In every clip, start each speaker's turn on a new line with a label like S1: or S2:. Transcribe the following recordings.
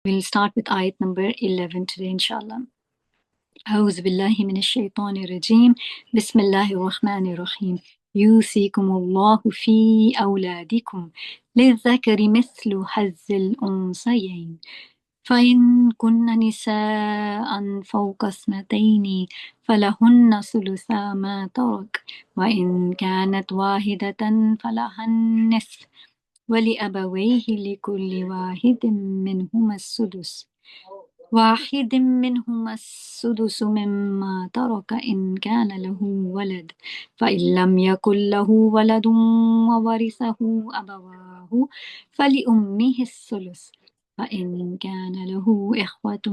S1: We'll start with ayat number 11 today, inshallah. أعوذ بالله من الشيطان الرجيم بسم الله الرحمن الرحيم يوصيكم الله في أولادكم للذكر مثل حظ الأنثيين فإن كن نساء فوق اثنتين فلهن ثلثا ما ترك وإن كانت واحدة فلها النصف ولأبويه لكل واحد منهما السدس مما ترك إن كان له ولد فإن لم يكن له ولد وورثه أبواه فلأمه الثلث فإن كان له إخوة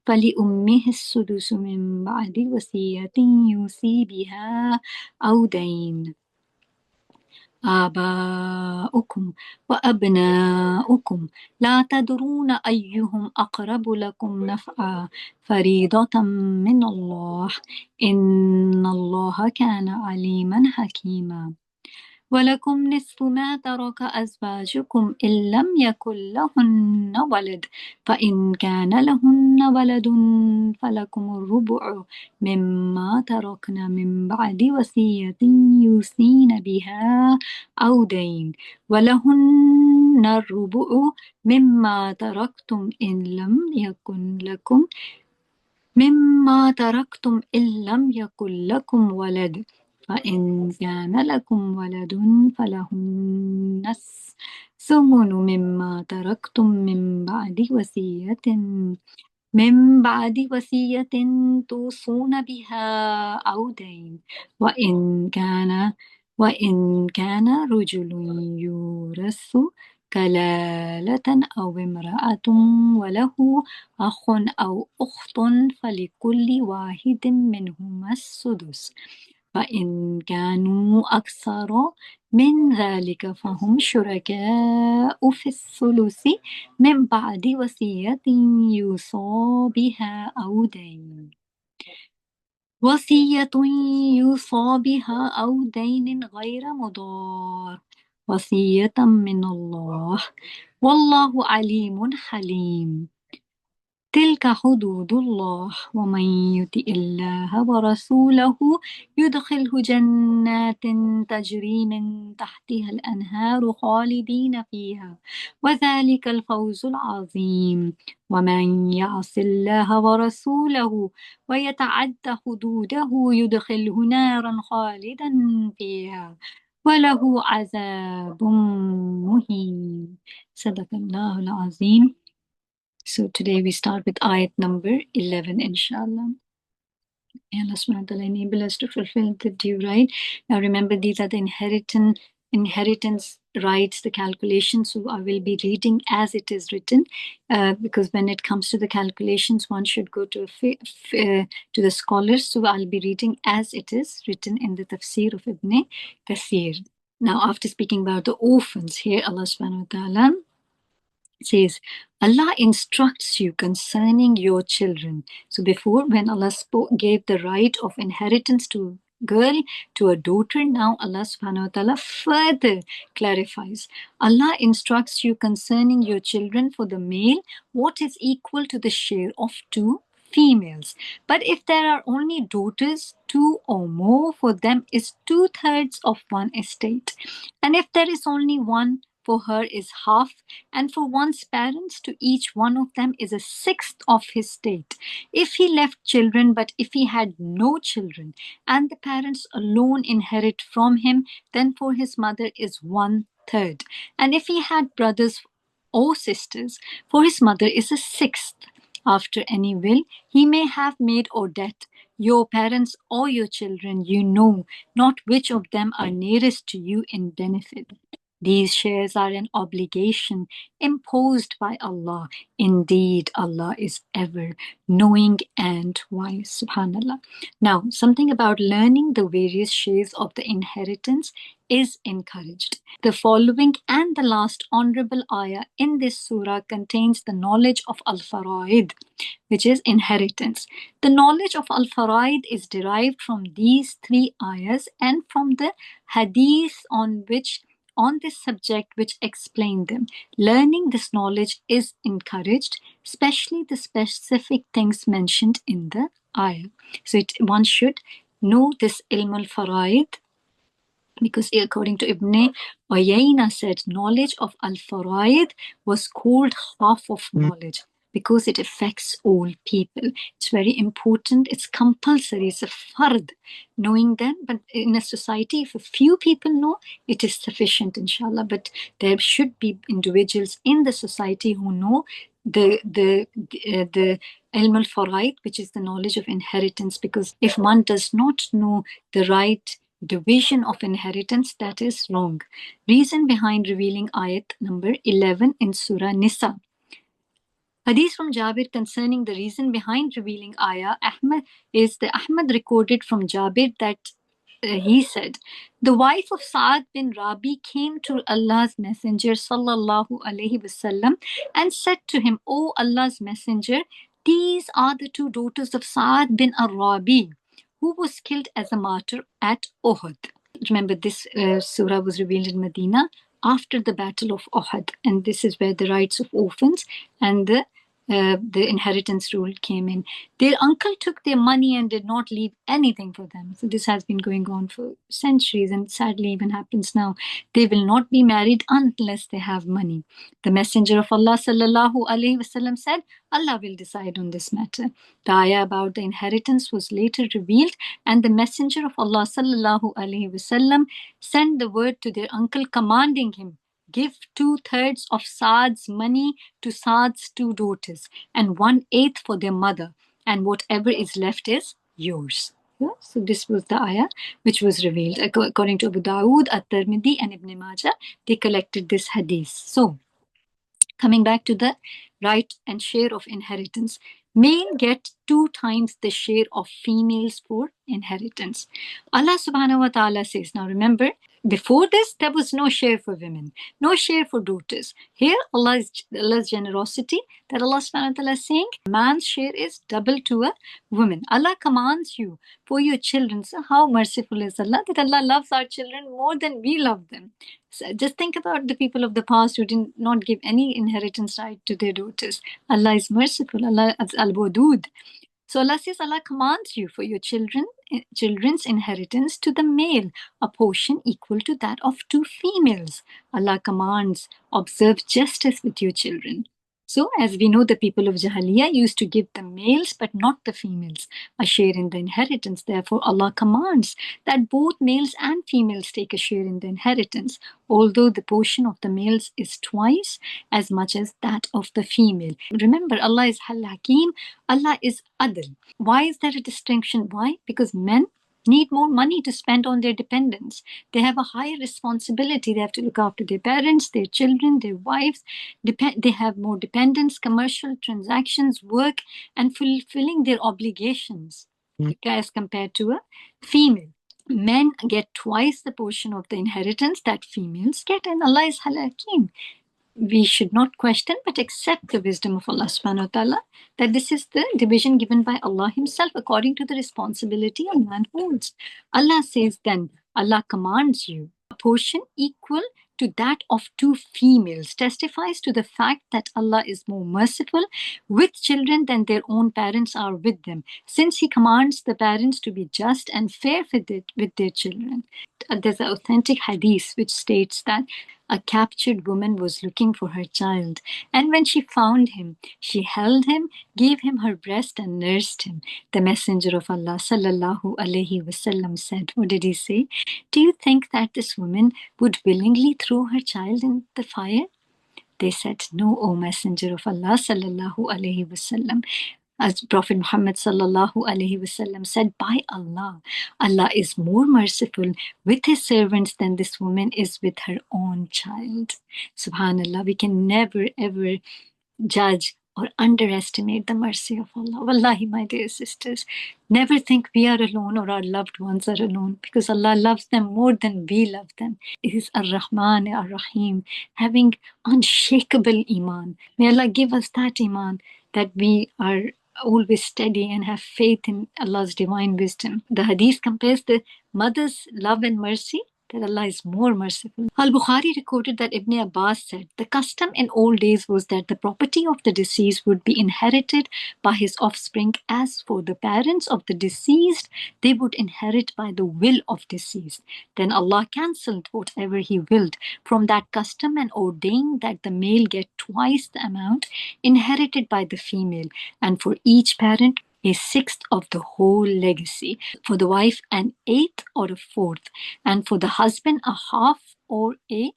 S1: فلأمه السدس من بعد وصية يوصي بها أو دين آباؤكم وأبناؤكم لا تدرون أيهم أقرب لكم نفعا فريضة من الله إن الله كان عليما حكيما ولكم نصف ما ترك أزواجكم إن لم يكن لهن ولد فإن كان لهن ولد فلكم الربع مما تركن من بعد وصية يوصين بها أو دين ولهن الربع مما تركتم إن لم يكن لكم ولد فإن كان لكم ولد فلهن الثمن مما تركتم من بعد وصية توصون بها أو دين وإن كان رجل يورث كلالة أو امرأة وله أخ أو أخت فلكل واحد منهما السدس فإن كانوا أكثر من ذلك فهم شركاء في الثلث من بعد وصية يوصى بها أو دين غير مضار وصية من الله والله عليم حليم تلك حدود الله ومن يطع الله ورسوله يدخله جنات تجري من تحتها الأنهار خالدين فيها وذلك الفوز العظيم ومن يعص الله ورسوله ويتعد حدوده يدخله نارا خالدا فيها وله عذاب مهين صدق الله العظيم. So today we start with ayat number 11, inshallah. May Allah subhanahu wa ta'ala enable us to fulfill the due right. Now remember, these are the inheritance rights, the calculations. So I will be reading as it is written, because when it comes to the calculations, one should go to the scholars. So I'll be reading as it is written in the tafsir of Ibn Kathir. Now, after speaking about the orphans, here Allah subhanahu wa ta'ala says, Allah instructs you concerning your children. So before, when Allah gave the right of inheritance to girl, to a daughter, now Allah subhanahu wa ta'ala further clarifies. Allah instructs you concerning your children for the male what is equal to the share of two females. But if there are only daughters, two or more, for them is 2/3 of one estate. And if there is only one, for her is half, and for one's parents, to each one of them is 1/6 of his estate. If he left children, but if he had no children, and the parents alone inherit from him, then for his mother is 1/3. And if he had brothers or sisters, for his mother is 1/6. After any will he may have made or death, your parents or your children, you know not which of them are nearest to you in benefit. These shares are an obligation imposed by Allah. Indeed, Allah is ever knowing and wise. Subhanallah. Now, something about learning the various shares of the inheritance is encouraged. The following and the last honorable ayah in this surah contains the knowledge of al-faraid, which is inheritance. The knowledge of al-faraid is derived from these three ayahs and from the hadith on which on this subject which explain them. Learning this knowledge is encouraged, especially the specific things mentioned in the ayah. So one should know this ilm al-faraid, because according to Ibn Uyayna said, knowledge of al-faraid was called half of knowledge because it affects all people. It's very important. It's compulsory. It's a fard knowing them. But in a society, if a few people know, it is sufficient, inshallah. But there should be individuals in the society who know the ilm al-faraid, which is the knowledge of inheritance. Because if one does not know the right division of inheritance, that is wrong. Reason behind revealing ayat number 11 in Surah Nisa. Hadith from Jabir concerning the reason behind revealing ayah Ahmad recorded from Jabir that he said, the wife of Sa'ad bin Rabi came to Allah's Messenger sallallahu alaihi wasallam and said to him, O Allah's Messenger, these are the two daughters of Sa'ad bin Rabi, who was killed as a martyr at Uhud. Remember, this surah was revealed in Medina after the Battle of Uhud, and this is where the rights of orphans and the inheritance rule came in. Their uncle took their money and did not leave anything for them. So this has been going on for centuries, and sadly even happens now. They will not be married unless they have money. The Messenger of Allah sallallahu alaihi wasallam said, Allah will decide on this matter. The ayah about the inheritance was later revealed, and the Messenger of Allah sallallahu alaihi wasallam sent the word to their uncle, commanding him, give 2/3 of Saad's money to Saad's two daughters, and 1/8 for their mother, and whatever is left is yours. Yeah? So this was the ayah which was revealed. According to Abu Dawood, At-Tirmidhi, and Ibn Majah, they collected this hadith. So, coming back to the right and share of inheritance, male get 2 times the share of females for inheritance. Allah subhanahu wa ta'ala says, now remember, before this, there was no share for women, no share for daughters. Here, Allah's generosity, that Allah subhanahu wa ta'ala is saying, man's share is double to a woman. Allah commands you for your children. So how merciful is Allah, that Allah loves our children more than we love them. So just think about the people of the past who did not give any inheritance right to their daughters. Allah is merciful. Allah is al-Wadud. So Allah says, Allah commands you for your children's inheritance to the male, a portion equal to that of 2 females. Allah commands, observe justice with your children. So, as we know, the people of Jahiliyyah used to give the males but not the females a share in the inheritance. Therefore, Allah commands that both males and females take a share in the inheritance, although the portion of the males is twice as much as that of the female. Remember, Allah is Al-Hakim, Allah is Adl. Why is there a distinction? Why? Because men need more money to spend on their dependents. They have a higher responsibility. They have to look after their parents, their children, their wives. They have more dependents, commercial transactions, work, and fulfilling their obligations as compared to a female. Men get twice the portion of the inheritance that females get, and Allah is Al-Hakim. We should not question but accept the wisdom of Allah subhanahu wa ta'ala, that this is the division given by Allah Himself according to the responsibility a man holds. Allah says then, Allah commands you a portion equal to that of 2 females, testifies to the fact that Allah is more merciful with children than their own parents are with them, since He commands the parents to be just and fair with their children. There's an authentic hadith which states that a captured woman was looking for her child, and when she found him, she held him, gave him her breast, and nursed him. The Messenger of Allah sallallahu alaihi wasallam said, what did he say? Do you think that this woman would willingly throw her child in the fire? They said, no, O Messenger of Allah sallallahu alaihi wasallam. As Prophet Muhammad sallallahu alaihi wasallam said, by Allah, Allah is more merciful with His servants than this woman is with her own child. Subhanallah, we can never ever judge or underestimate the mercy of Allah. Wallahi, my dear sisters, never think we are alone or our loved ones are alone, because Allah loves them more than we love them. It is Ar-Rahman, Ar-Rahim, having unshakable iman. May Allah give us that iman, that we are always steady and have faith in Allah's divine wisdom. The hadith compares the mother's love and mercy that Allah is more merciful. Al-Bukhari recorded that Ibn Abbas said, the custom in old days was that the property of the deceased would be inherited by his offspring. As for the parents of the deceased, they would inherit by the will of deceased. Then Allah cancelled whatever He willed from that custom and ordained that the male get twice the amount inherited by the female, and for each parent a sixth of the whole legacy, for the wife an eighth or a fourth, and for the husband a half or a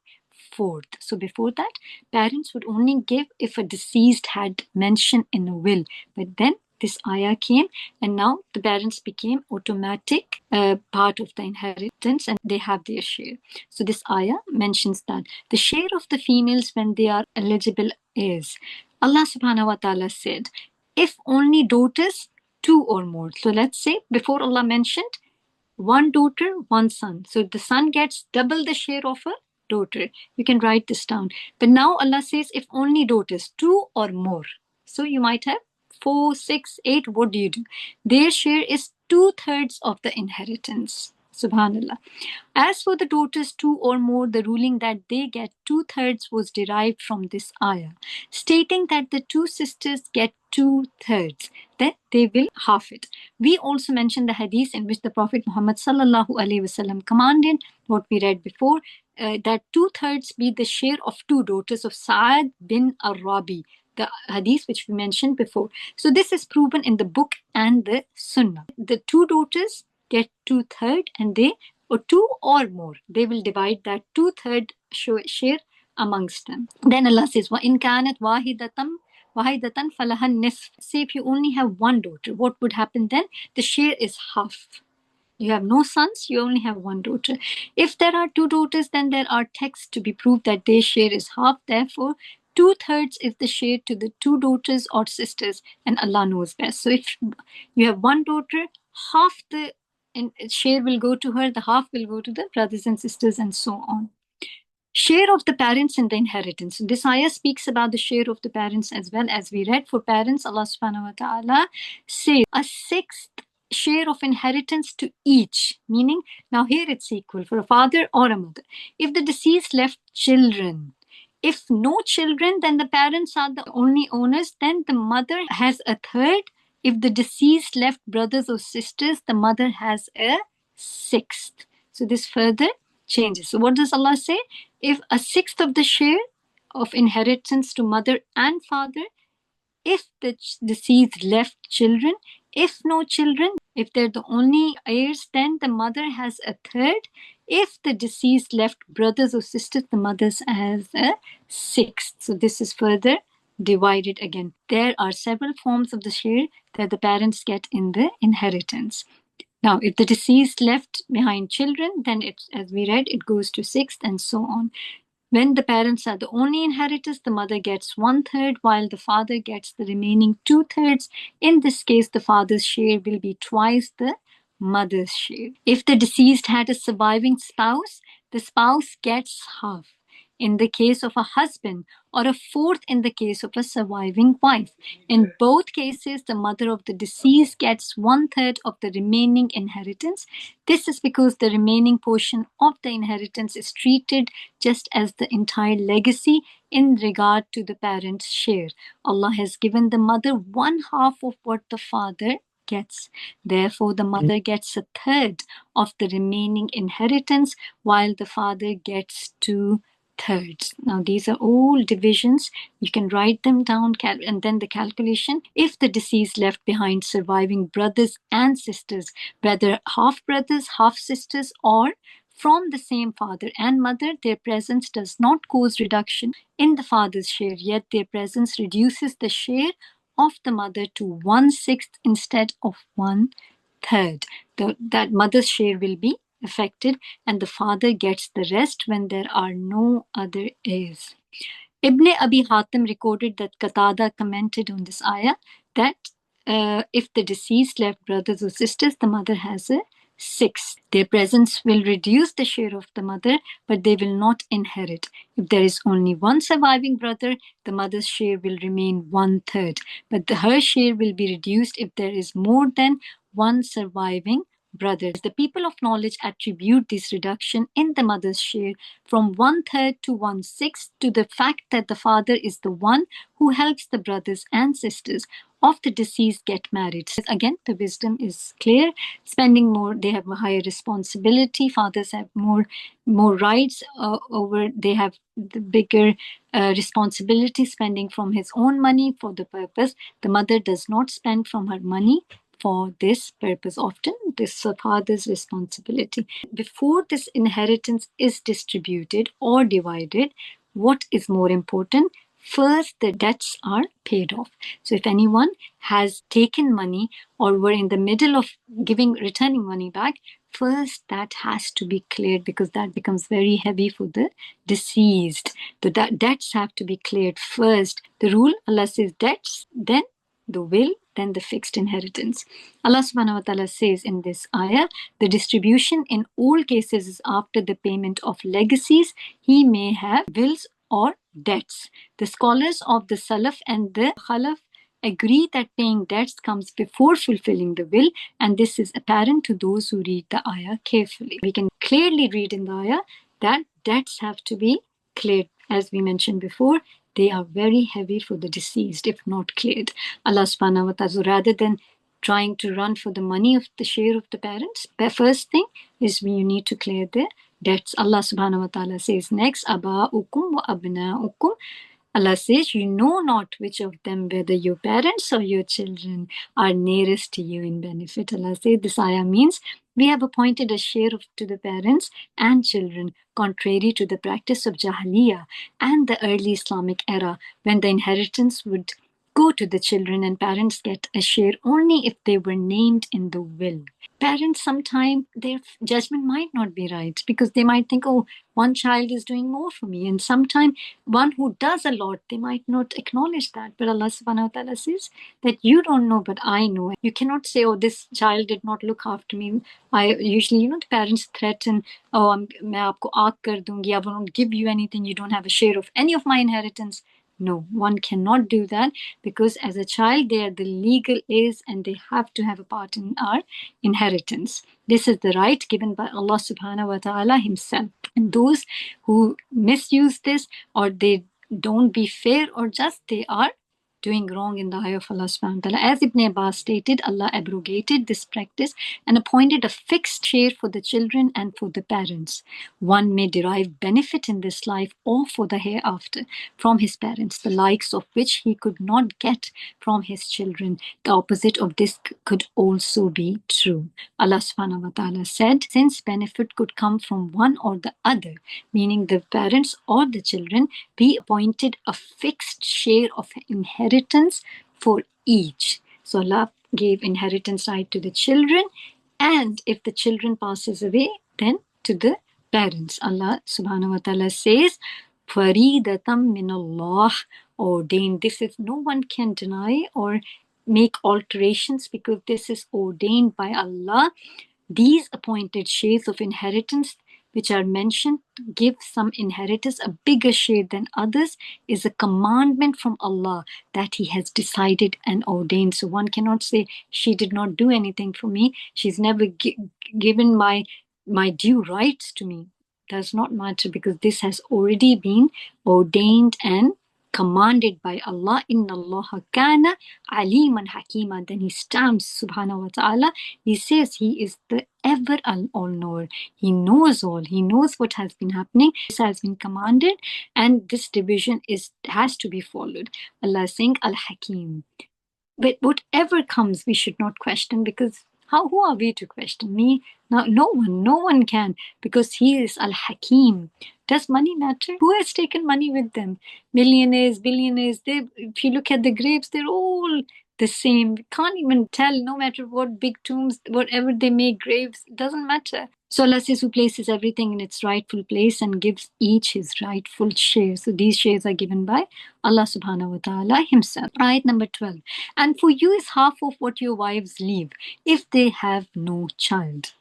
S1: fourth. So before that, parents would only give if a deceased had mentioned in a will. But then this ayah came, and now the parents became automatic part of the inheritance, and they have their share. So this ayah mentions that the share of the females when they are eligible is, Allah subhanahu wa ta'ala said, if only daughters, two or more. So let's say before Allah mentioned one daughter, one son. So the son gets double the share of a daughter. You can write this down. But now Allah says if only daughters, two or more. So you might have 4, 6, 8. What do? Their share is 2/3 of the inheritance. Subhanallah. As for the daughters, two or more, the ruling that they get 2/3 was derived from this ayah, stating that the two sisters get 2/3, then they will half it. We also mentioned the hadith in which the Prophet Muhammad sallallahu alaihi wasallam commanded what we read before, that 2/3 be the share of two daughters of Sa'ad bin Arabi, the hadith which we mentioned before. So this is proven in the book and the Sunnah. The two daughters get 2/3, and they, or two or more, they will divide that 2/3 share amongst them. Then Allah says, وَإِنْ كَانَتْ وَاحِدَةً فَلَهَا النِّصْفُ. Say if you only have one daughter, what would happen then? The share is half. You have no sons, you only have one daughter. If there are two daughters, then there are texts to be proved that their share is half. Therefore, 2/3 is the share to the two daughters or sisters, and Allah knows best. So if you have one daughter, half the share will go to her, the half will go to the brothers and sisters, and so on. Share of the parents in the inheritance. This ayah speaks about the share of the parents as well. As we read, for parents, Allah subhanahu wa ta'ala says a sixth share of inheritance to each, meaning now here it's equal for a father or a mother. If the deceased left children, if no children, then the parents are the only owners, then the mother has a third. If the deceased left brothers or sisters, the mother has a sixth. So this further changes. So what does Allah say? If a sixth of the share of inheritance to mother and father, if the deceased left children, if no children, if they're the only heirs, then the mother has a third. If the deceased left brothers or sisters, the mother has a sixth. So this is further divided again. There are several forms of the share that the parents get in the inheritance. Now, if the deceased left behind children, then it's, as we read, it goes to sixth and so on. When the parents are the only inheritors, the mother gets 1/3, while the father gets the remaining 2/3. In this case, the father's share will be twice the mother's share. If the deceased had a surviving spouse, the spouse gets half in the case of a husband, or a fourth in the case of a surviving wife. In both cases, the mother of the deceased gets 1/3 of the remaining inheritance. This is because the remaining portion of the inheritance is treated just as the entire legacy in regard to the parent's share. Allah has given the mother 1/2 of what the father gets. Therefore, the mother gets a third of the remaining inheritance, while the father gets 2/3. Now, these are all divisions. You can write them down, and then the calculation. If the deceased left behind surviving brothers and sisters, whether half brothers, half sisters, or from the same father and mother, their presence does not cause reduction in the father's share, yet their presence reduces the share of the mother to 1/6 instead of 1/3. That mother's share will be affected, and the father gets the rest when there are no other heirs. Ibn Abi Hatim recorded that Qatada commented on this ayah that if the deceased left brothers or sisters, the mother has a sixth. Their presence will reduce the share of the mother, but they will not inherit. If there is only one surviving brother, the mother's share will remain 1/3, but her share will be reduced if there is more than one surviving brothers. The people of knowledge attribute this reduction in the mother's share from 1/3 to 1/6 to the fact that the father is the one who helps the brothers and sisters of the deceased get married. So again, the wisdom is clear. Spending more, they have a higher responsibility. Fathers have more rights over. They have the bigger responsibility, spending from his own money for the purpose. The mother does not spend from her money for this purpose. Often, this is a father's responsibility. Before this inheritance is distributed or divided, what is more important? First, the debts are paid off. So if anyone has taken money or were in the middle of returning money back, first that has to be cleared, because that becomes very heavy for the deceased. The debts have to be cleared first. The rule, Allah says debts, then the will, then the fixed inheritance. Allah subhanahu wa ta'ala says in this ayah, the distribution in all cases is after the payment of legacies. He may have wills or debts. The scholars of the Salaf and the Khalaf agree that paying debts comes before fulfilling the will, and this is apparent to those who read the ayah carefully. We can clearly read in the ayah that debts have to be cleared. As we mentioned before, they are very heavy for the deceased if not cleared. Allah subhanahu wa ta'ala, rather than trying to run for the money of the share of the parents, the first thing is you need to clear the debts. Allah subhanahu wa ta'ala says next, Aba'ukum wa abna'ukum. Allah says, you know not which of them, whether your parents or your children, are nearest to you in benefit. Allah says, this ayah means we have appointed a share to the parents and children, contrary to the practice of Jahiliyyah and the early Islamic era, when the inheritance would go to the children and parents get a share only if they were named in the will. Parents, sometimes their judgment might not be right, because they might think, oh, one child is doing more for me. And sometimes one who does a lot, they might not acknowledge that. But Allah subhanahu wa ta'ala says that you don't know, but I know. You cannot say, oh, this child did not look after me. I usually, the parents threaten, oh, main aapko aag kar dungi, I won't give you anything. You don't have a share of any of my inheritance. No, one cannot do that, because as a child, they are the legal heirs and they have to have a part in our inheritance. This is the right given by Allah subhanahu wa ta'ala himself. And those who misuse this, or they don't be fair or just, they are doing wrong in the eye of Allah subhanahu wa ta'ala. As Ibn Abbas stated, Allah abrogated this practice and appointed a fixed share for the children and for the parents. One may derive benefit in this life or for the hereafter from his parents, the likes of which he could not get from his children. The opposite of this could also be true. Allah subhanahu wa ta'ala said, since benefit could come from one or the other, meaning the parents or the children, we appointed a fixed share of inheritance for each. So Allah gave inheritance right to the children, and if the children passes away, then to the parents. Allah subhanahu wa ta'ala says, Faridatam min Allah, ordained. This is, no one can deny or make alterations, because this is ordained by Allah. These appointed shares of inheritance which are mentioned give some inheritors a bigger share than others is a commandment from Allah that He has decided and ordained. So one cannot say, she did not do anything for me, she's never given my due rights to me. Does not matter, because this has already been ordained and commanded by Allah. Inna Allah kana aliman hakima. Then he stamps subhanahu wa ta'ala. He says he is the ever all-knower. He knows all. He knows what has been happening. This has been commanded, and this division has to be followed. Allah is saying Al-Hakim. But whatever comes, we should not question, because who are we to question? Me? No one can, because He is Al-Hakim. Does money matter? Who has taken money with them? Millionaires, billionaires, if you look at the graves, they're all the same. We can't even tell, no matter what big tombs, whatever they make graves, it doesn't matter. So Allah says, who places everything in its rightful place and gives each his rightful share. So these shares are given by Allah subhanahu wa ta'ala himself. Ayat number 12. And for you is half of what your wives leave, if they have no child.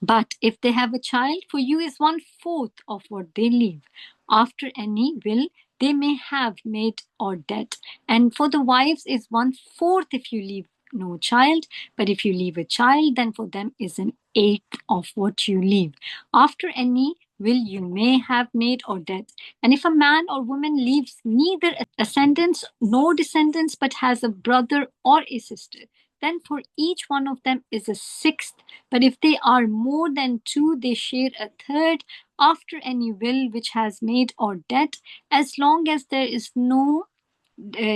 S1: But if they have a child, for you is 1/4 of what they leave. After any will they may have made or debt. And for the wives is 1/4 if you leave no child, but if you leave a child, then for them is an eighth of what you leave, after any will you may have made or death. And if a man or woman leaves neither ascendants nor descendants, but has a brother or a sister, then for each one of them is a sixth. But if they are more than two, they share a third, after any will which has made or death, as long as there is no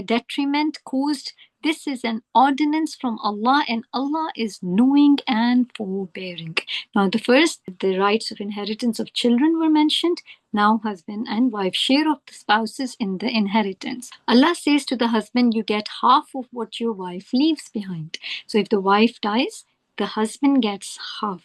S1: detriment caused. This is an ordinance from Allah, and Allah is knowing and forbearing. Now, the rights of inheritance of children were mentioned. Now, husband and wife share of the spouses in the inheritance. Allah says to the husband, you get half of what your wife leaves behind. So, if the wife dies, the husband gets half.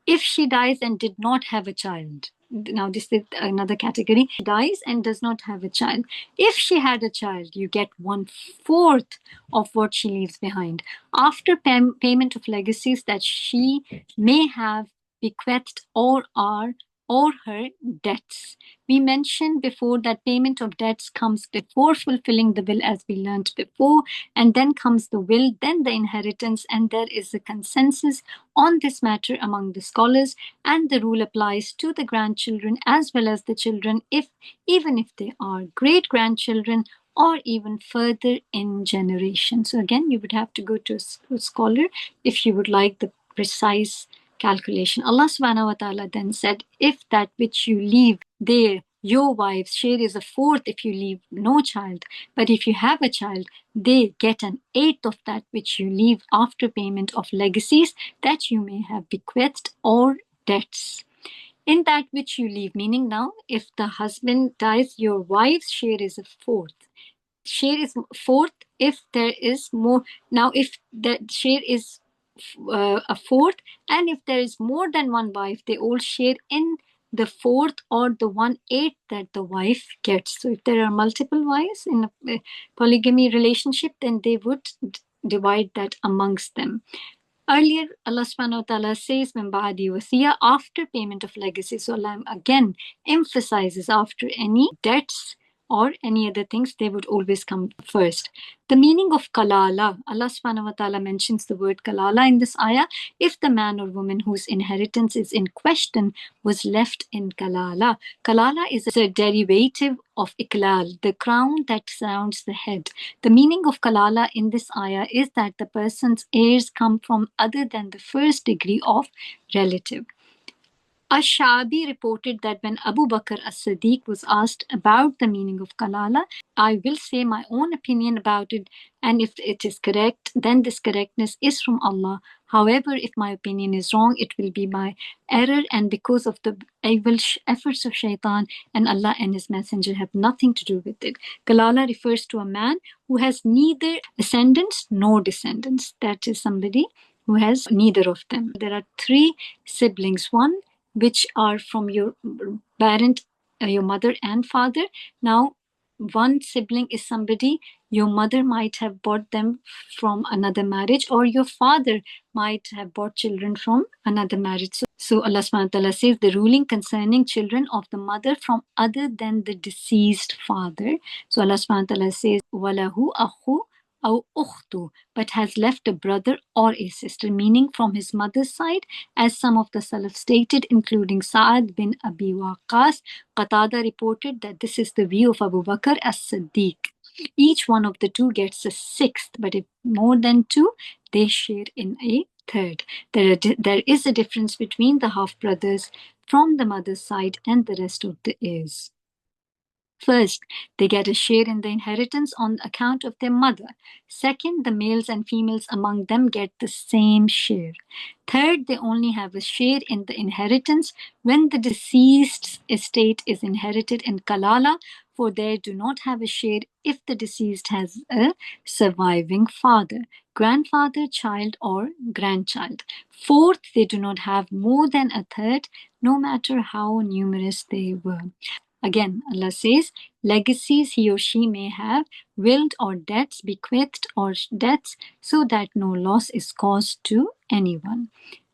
S1: If she dies and did not have a child, now this is another category, she dies and does not have a child. If she had a child, you get 1/4 of what she leaves behind, after payment of legacies that she may have bequeathed or her debts. We mentioned before that payment of debts comes before fulfilling the will, as we learned before, and then comes the will, then the inheritance, and there is a consensus on this matter among the scholars, and the rule applies to the grandchildren as well as the children, even if they are great grandchildren or even further in generation. So again, you would have to go to a scholar if you would like the precise calculation. Allah subhanahu wa ta'ala then said, if that which you leave there, your wife's share is a fourth if you leave no child, but if you have a child, they get an eighth of that which you leave after payment of legacies that you may have bequeathed or debts. In that which you leave, meaning now, if the husband dies, your wife's share is a fourth. Share is fourth if there is more. Now, if the share is a fourth, and if there is more than one wife, they all share in the fourth or the 1/8 that the wife gets. So if there are multiple wives in a polygamy relationship, then they would divide that amongst them. Earlier, Allah subhanahu wa ta'ala says, "Min ba'di wasiya," after payment of legacy. So Allah again emphasizes after any debts or any other things, they would always come first. The meaning of kalala, Allah subhanahu wa ta'ala mentions the word kalala in this ayah. If the man or woman whose inheritance is in question was left in kalala. Kalala is a derivative of iklal, the crown that surrounds the head. The meaning of kalala in this ayah is that the person's heirs come from other than the first degree of relative. Ash-Sha'bi reported that when Abu Bakr as-Siddiq was asked about the meaning of kalala, I will say my own opinion about it, and if it is correct, then this correctness is from Allah. However, if my opinion is wrong, it will be my error, and because of the evil efforts of shaitan, and Allah and His Messenger have nothing to do with it. Kalala refers to a man who has neither ascendants nor descendants. That is somebody who has neither of them. There are 3 siblings. One which are from your parent, your mother and father. Now, one sibling is somebody your mother might have bought them from another marriage, or your father might have bought children from another marriage. So Allah subhanahu wa ta'ala says the ruling concerning children of the mother from other than the deceased father. So Allah subhanahu wa ta'ala says, وَلَهُ أَخُ أو أخت, but has left a brother or a sister, meaning from his mother's side, as some of the Salaf stated, including Sa'ad bin Abi Waqqas. Qatada reported that this is the view of Abu Bakr as-Siddiq. Each one of the two gets a sixth, but if more than two, they share in a third. There is a difference between the half brothers from the mother's side and the rest of the heirs. First, they get a share in the inheritance on account of their mother. Second, the males and females among them get the same share. Third, they only have a share in the inheritance when the deceased's estate is inherited in kalala, for they do not have a share if the deceased has a surviving father, grandfather, child, or grandchild. Fourth, they do not have more than a third, no matter how numerous they were. Again, Allah says, legacies he or she may have, willed or debts, bequeathed or debts, so that no loss is caused to anyone.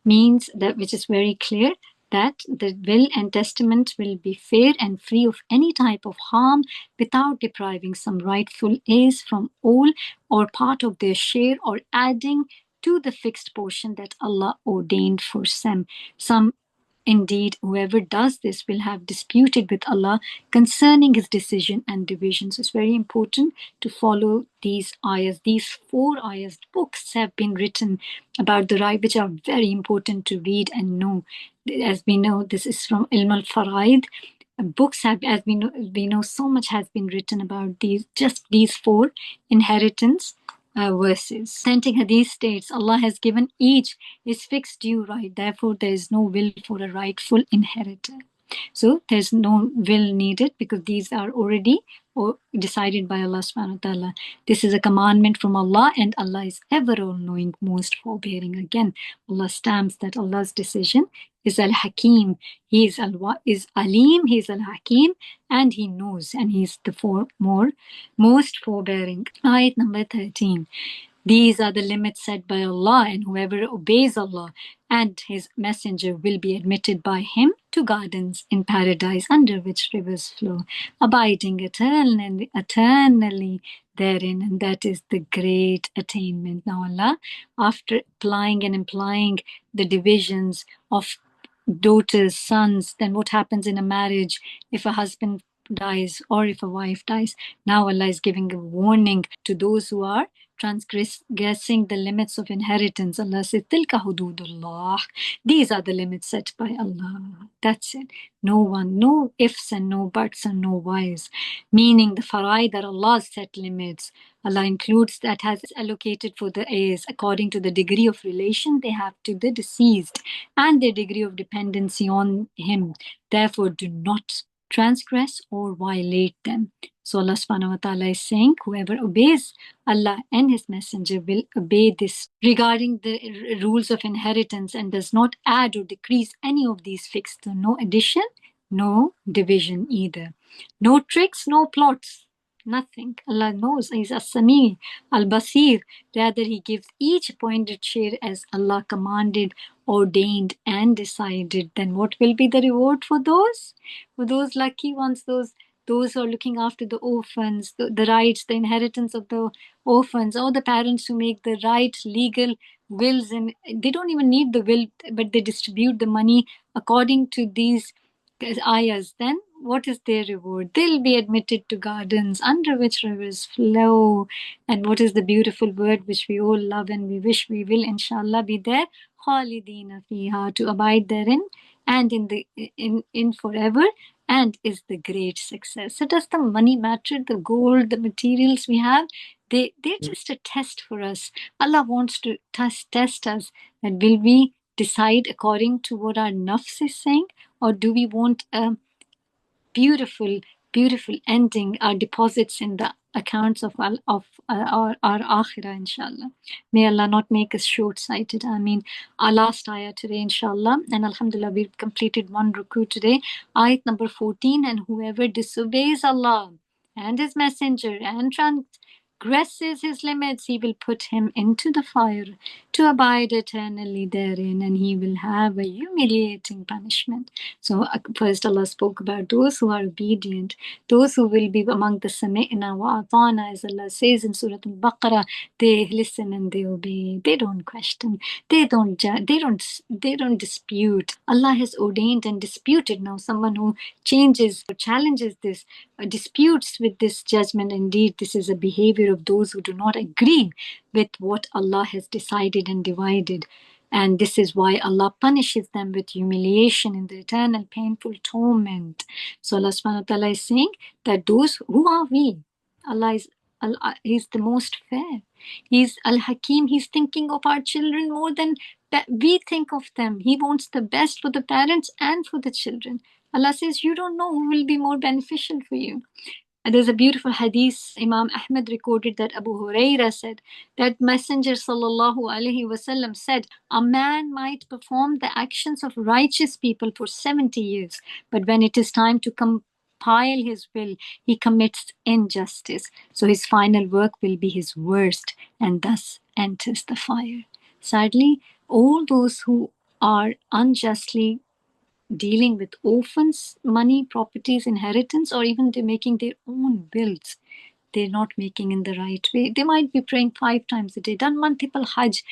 S1: Means that, which is very clear, that the will and testament will be fair and free of any type of harm without depriving some rightful heirs from all or part of their share or adding to the fixed portion that Allah ordained for some. Indeed, whoever does this will have disputed with Allah concerning his decision and divisions. It's very important to follow these ayahs. These 4 ayahs, books have been written about the right, which are very important to read and know. As we know, this is from Ilm al-Faraid. Books have, as we know, so much has been written about these 4 inheritance verses. Authentic hadith states, Allah has given each his fixed due right. Therefore, there is no will for a rightful inheritor. So there's no will needed because these are already decided by Allah subhanahu wa ta'ala. This is a commandment from Allah, and Allah is ever all-knowing, most forbearing. Again, Allah stamps that Allah's decision is Al-Hakim. He is Alim, He is Al-Hakim, and He knows, and He is the most forbearing. Ayat number 13. These are the limits set by Allah, and whoever obeys Allah and His Messenger will be admitted by Him to gardens in paradise under which rivers flow, abiding eternally therein, and that is the great attainment. Now Allah, after applying and implying the divisions of daughters, sons, then what happens in a marriage if a husband dies or if a wife dies? Now Allah is giving a warning to those who are transgressing the limits of inheritance. Allah says, Tilka hududullah. These are the limits set by Allah. That's it. No ifs and no buts and no whys. Meaning the faraid that Allah set limits. Allah includes that has allocated for the heirs according to the degree of relation they have to the deceased and their degree of dependency on him. Therefore, do not transgress or violate them. So Allah subhanahu wa ta'ala is saying, whoever obeys Allah and His Messenger will obey this regarding the rules of inheritance and does not add or decrease any of these fixed. So no addition, no division either. No tricks, no plots. Nothing. Allah knows. He's As-Sami, Al-Basir. Rather, He gives each appointed share as Allah commanded, ordained, and decided. Then what will be the reward for those? For those lucky ones, those who are looking after the orphans, the rights, the inheritance of the orphans, or the parents who make the right legal wills, and they don't even need the will, but they distribute the money according to these ayahs. Then what is their reward? They'll be admitted to gardens under which rivers flow. And what is the beautiful word which we all love and we wish we will inshallah be there? Khalidina fiha, to abide therein and in forever, and is the great success. So does the money matter? The gold, the materials we have, they're just a test for us. Allah wants to test us, and will we decide according to what our nafs is saying, or do we want a beautiful ending, our deposits in the accounts of our akhirah, inshallah. May Allah not make us short-sighted. I mean, our last ayah today, inshallah, and alhamdulillah, we've completed 1 ruku today. Ayat number 14, and whoever disobeys Allah and His Messenger and transgresses His limits, He will put him into the fire to abide eternally therein, and he will have a humiliating punishment. So first Allah spoke about those who are obedient, those who will be among the Sami'na wa Ata'na, as Allah says in Surah Al-Baqarah. They listen and they obey. They don't question. They don't judge. They don't dispute. Allah has ordained and disputed. Now someone who changes or challenges this, disputes with this judgment, indeed this is a behavior of those who do not agree with what Allah has decided and divided. And this is why Allah punishes them with humiliation in the eternal painful torment. So Allah subhanahu wa ta'ala is saying that those, who are we? Allah He's the most fair. He's Al-Hakim. He's thinking of our children more than that we think of them. He wants the best for the parents and for the children. Allah says, you don't know who will be more beneficial for you. And there's a beautiful hadith, Imam Ahmad recorded, that Abu Huraira said that Messenger sallallahu alaihi wasallam said, a man might perform the actions of righteous people for 70 years, but when it is time to compile his will, he commits injustice. So his final work will be his worst, and thus enters the fire. Sadly, all those who are unjustly dealing with orphans, money, properties, inheritance, or even they're making their own wills. They're not making in the right way. They might be praying 5 times a day, done multiple Hajj,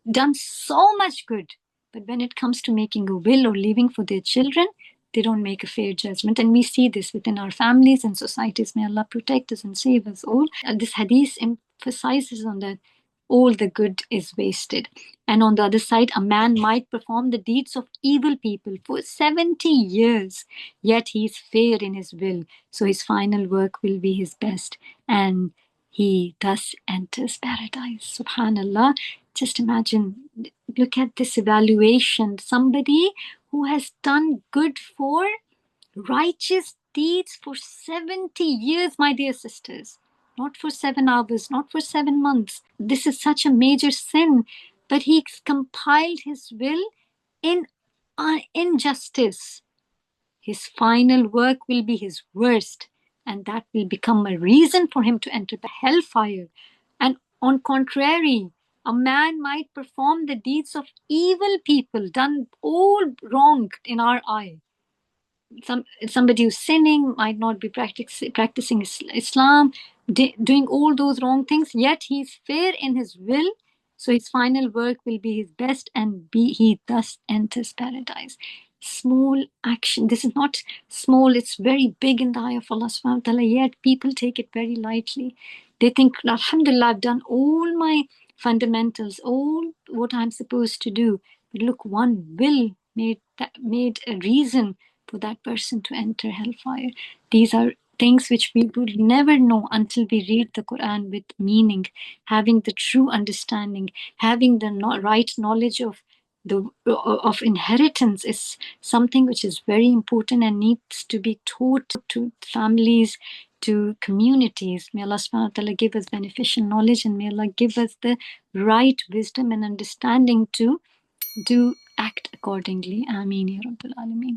S1: done so much good. But when it comes to making a will or leaving for their children, they don't make a fair judgment. And we see this within our families and societies. May Allah protect us and save us all. This hadith emphasizes on that all the good is wasted. And on the other side, a man might perform the deeds of evil people for 70 years, yet he is fair in his will, so his final work will be his best, and he thus enters paradise. Subhanallah. Just imagine, look at this evaluation. Somebody who has done good for righteous deeds for 70 years, my dear sisters. Not for 7 hours, not for 7 months. This is such a major sin. But he compiled his will in injustice. His final work will be his worst, and that will become a reason for him to enter the hellfire. And on contrary, a man might perform the deeds of evil people, done all wrong in our eye. Somebody who's sinning might not be practicing Islam, doing all those wrong things, yet he's fair in his will, so his final work will be his best, and he thus enters paradise. Small action. This is not small, it's very big in the eye of Allah subhanahu wa ta'ala, yet people take it very lightly. They think, Alhamdulillah, I've done all my fundamentals, all what I'm supposed to do. But look, one will made a reason for that person to enter hellfire. These are things which we would never know until we read the Quran with meaning, having the true understanding, having the right knowledge of inheritance is something which is very important and needs to be taught to families, to communities. May Allah subhanahu wa ta'ala give us beneficial knowledge, and may Allah give us the right wisdom and understanding to do act accordingly. Ameen ya Rabbil Alameen.